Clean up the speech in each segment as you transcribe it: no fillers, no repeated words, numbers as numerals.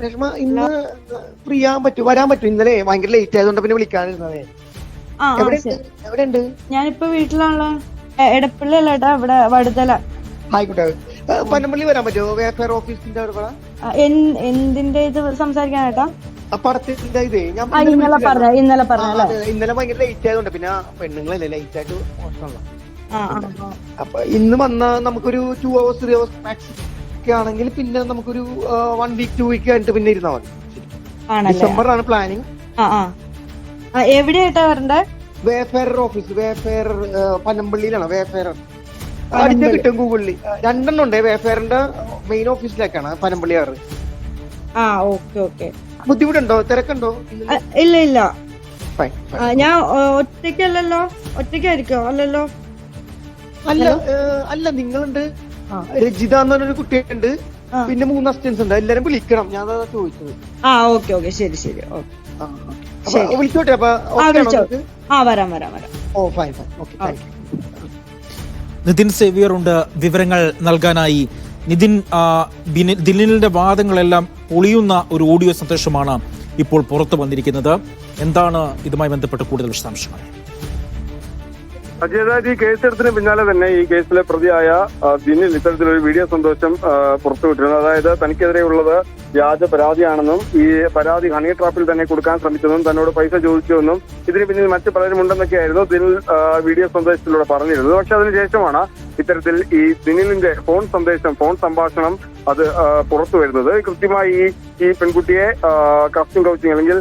രേഷ്മ ഇന്ന് ഫ്രീ ആകാൻ പറ്റും, വരാൻ പറ്റും. ഇന്നലെ ഭയങ്കര ലേറ്റ് ആയതുകൊണ്ട് പിന്നെ വിളിക്കാനിരുന്നതേ. എവിടെയുണ്ട്? ഞാനിപ്പോ വീട്ടിലാണല്ലോ. എടപ്പള്ളിയല്ല ഏട്ടാ, ഇവിടെ വടുതല. ആയിക്കോട്ടെ. പനമ്പള്ളി വരാൻ പറ്റുമോ? വേഫെയർ ഓഫീസിന്റെ അവിടെ എന്തിന്റെ ഇത് സംസാരിക്കാനേട്ടാ? പടത്തിന്റെ ഇതേ ഞാൻ ഇന്നലെ പറഞ്ഞ ഇന്നലെ ഭയങ്കര ലേറ്റ് ആയതുകൊണ്ട്, പിന്നെ പെണ്ണുങ്ങളല്ലേ ലേറ്റ് ആയിട്ട് മോശമല്ല. അപ്പൊ ഇന്ന് വന്ന നമുക്കൊരു 2 hours 3 hours മാക്സ് ഒക്കെ ആണെങ്കിൽ പിന്നെ നമുക്കൊരു 1 week 2 week കഴിഞ്ഞിട്ട് പിന്നെ ഇരുന്നാ മതി. ഡിസംബറാണ് പ്ലാനിങ്. എവിടെയായിട്ടാ വരണ്ടേ? വേഫെയർ ഓഫീസ്, വേഫെയർ പനമ്പള്ളിയിലാണ്. വേഫെയർ അടിച്ചാൽ കിട്ടും ഗൂഗിളിൽ. 2 എണ്ണം ഉണ്ട്. വേഫെയറിന്റെ മെയിൻ ഓഫീസിലേക്കാണ് പനമ്പള്ളിയാറ്. ഓക്കെ. ബുദ്ധിമുട്ടുണ്ടോ? തിരക്കുണ്ടോ? ഇല്ല ഇല്ല, ഞാൻ ഒറ്റയ്ക്കല്ലല്ലോ. ഒറ്റയ്ക്കായിരിക്കോ? അല്ലല്ലോ. അല്ല നിങ്ങളുണ്ട്, രജിത എന്ന് പറഞ്ഞൊരു കുട്ടിയുണ്ട്, പിന്നെ 3 അസിസ്റ്റൻസ് ഉണ്ട്. എല്ലാരും വിളിക്കണം. ഞാൻ അതാ ചോദിച്ചത്. ഓക്കെ ശരി. വിളിച്ചോട്ടെ? വരാം. Oh fine. Okay, thank you. Nitin Xavier ഉണ്ട് വിവരങ്ങൾ നൽകാനായി. നിതിൻ, ദിലീലിന്റെ വാദങ്ങളെല്ലാം പൊളിയുന്ന ഒരു ഓഡിയോ സന്ദേശമാണ് ഇപ്പോൾ പുറത്തു വന്നിരിക്കുന്നത്. എന്താണ് ഇതുമായി ബന്ധപ്പെട്ട് കൂടുതൽ വിശദാംശങ്ങൾ? അതായത് ഈ കേസെടുത്തിന് പിന്നാലെ തന്നെ ഈ കേസിലെ പ്രതിയായ ദിനിൽ ഇത്തരത്തിലൊരു വീഡിയോ സന്ദേശം പുറത്തുവിട്ടിരുന്നു. അതായത് തനിക്കെതിരെയുള്ളത് വ്യാജ പരാതിയാണെന്നും ഈ പരാതി ഹണി ട്രാപ്പിൽ തന്നെ കൊടുക്കാൻ ശ്രമിച്ചെന്നും തന്നോട് പൈസ ചോദിച്ചുവെന്നും ഇതിന് പിന്നിൽ മറ്റു പലരും ഉണ്ടെന്നൊക്കെയായിരുന്നു ദിനിൽ വീഡിയോ സന്ദേശത്തിലൂടെ പറഞ്ഞിരുന്നത്. പക്ഷെ അതിനുശേഷമാണ് ഇത്തരത്തിൽ ഈ ദിനിലിന്റെ ഫോൺ സംഭാഷണം അത് പുറത്തു വരുന്നത്. കൃത്യമായി ഈ പെൺകുട്ടിയെ കാസ്റ്റിംഗ് കൗച്ചിങ് അല്ലെങ്കിൽ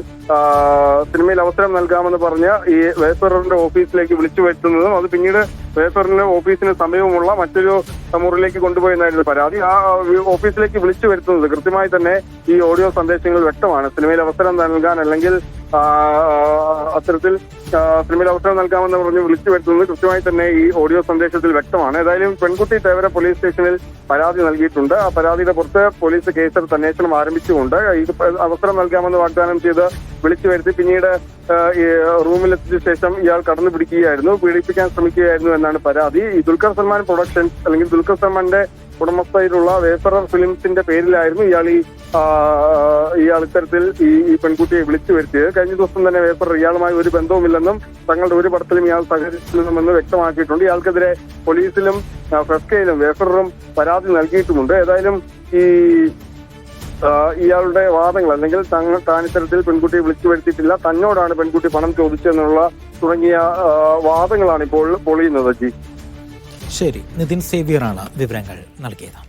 സിനിമയിൽ അവസരം നൽകാമെന്ന് പറഞ്ഞ് ഈ വേഫെയറിന്റെ ഓഫീസിലേക്ക് വിളിച്ചു വരുത്തുന്നതും അത് പിന്നീട് വേഫെയറിന്റെ ഓഫീസിന് സമീപമുള്ള മറ്റൊരു മുറിയിലേക്ക് കൊണ്ടുപോയെന്നായിരുന്നു പരാതി. ആ ഓഫീസിലേക്ക് വിളിച്ചു വരുത്തുന്നത് കൃത്യമായി തന്നെ ഈ ഓഡിയോ സന്ദേശങ്ങൾ വ്യക്തമാണ്. സിനിമയിൽ അവസരം നൽകാൻ അല്ലെങ്കിൽ അത്തരത്തിൽ സിനിമയിൽ അവസരം നൽകാമെന്ന് പറഞ്ഞ് വിളിച്ചു വരുത്തുന്നത് കൃത്യമായി തന്നെ ഈ ഓഡിയോ സന്ദേശത്തിൽ വ്യക്തമാണ്. ഏതായാലും പെൺകുട്ടി തേവര പോലീസ് സ്റ്റേഷനിൽ പരാതി നൽകിയിട്ടുണ്ട്. ആ പരാതിയുടെ പുറത്ത് പോലീസ് കേസെടുത്ത് അന്വേഷണം ആരംഭിച്ചുകൊണ്ട് ഇത് അവസരം നൽകാമെന്ന് വാഗ്ദാനം ചെയ്ത് വിളിച്ചു വരുത്തി പിന്നീട് റൂമിലെത്തിച്ച ശേഷം ഇയാൾ കടന്നു പിടിക്കുകയായിരുന്നു, പീഡിപ്പിക്കാൻ ശ്രമിക്കുകയായിരുന്നു എന്നാണ് പരാതി. ഈ ദുൽഖർ സൽമാൻ പ്രൊഡക്ഷൻസ് അല്ലെങ്കിൽ ദുൽഖർ സൽമാന്റെ ഉടമസ്ഥയിലുള്ള വേഫെയർ ഫിലിംസിന്റെ പേരിലായിരുന്നു ഇയാൾ ഇത്തരത്തിൽ ഈ പെൺകുട്ടിയെ വിളിച്ചു വരുത്തിയത്. കഴിഞ്ഞ ദിവസം തന്നെ വേഫെയർ ഇയാളുമായി ഒരു ബന്ധവുമില്ലെന്നും തങ്ങളുടെ ഒരു പടത്തിലും ഇയാൾ സഹകരിച്ചില്ലെന്ന് വ്യക്തമാക്കിയിട്ടുണ്ട്. ഇയാൾക്കെതിരെ പോലീസിലും ഫെസ്കയിലും വേഫെയറും പരാതി നൽകിയിട്ടുമുണ്ട്. ഏതായാലും ഇയാളുടെ വാദങ്ങൾ അല്ലെങ്കിൽ താൻ ഇത്തരത്തിൽ പെൺകുട്ടിയെ വിളിച്ചു വരുത്തിയിട്ടില്ല, തന്നോടാണ് പെൺകുട്ടി പണം ചോദിച്ചതെന്നുള്ള തുടങ്ങിയ വാദങ്ങളാണ് ഇപ്പോൾ പൊളിയുന്നത്. ശരി, നിതിൻ സേവ്യറാണ് വിവരങ്ങൾ നൽകിയത്.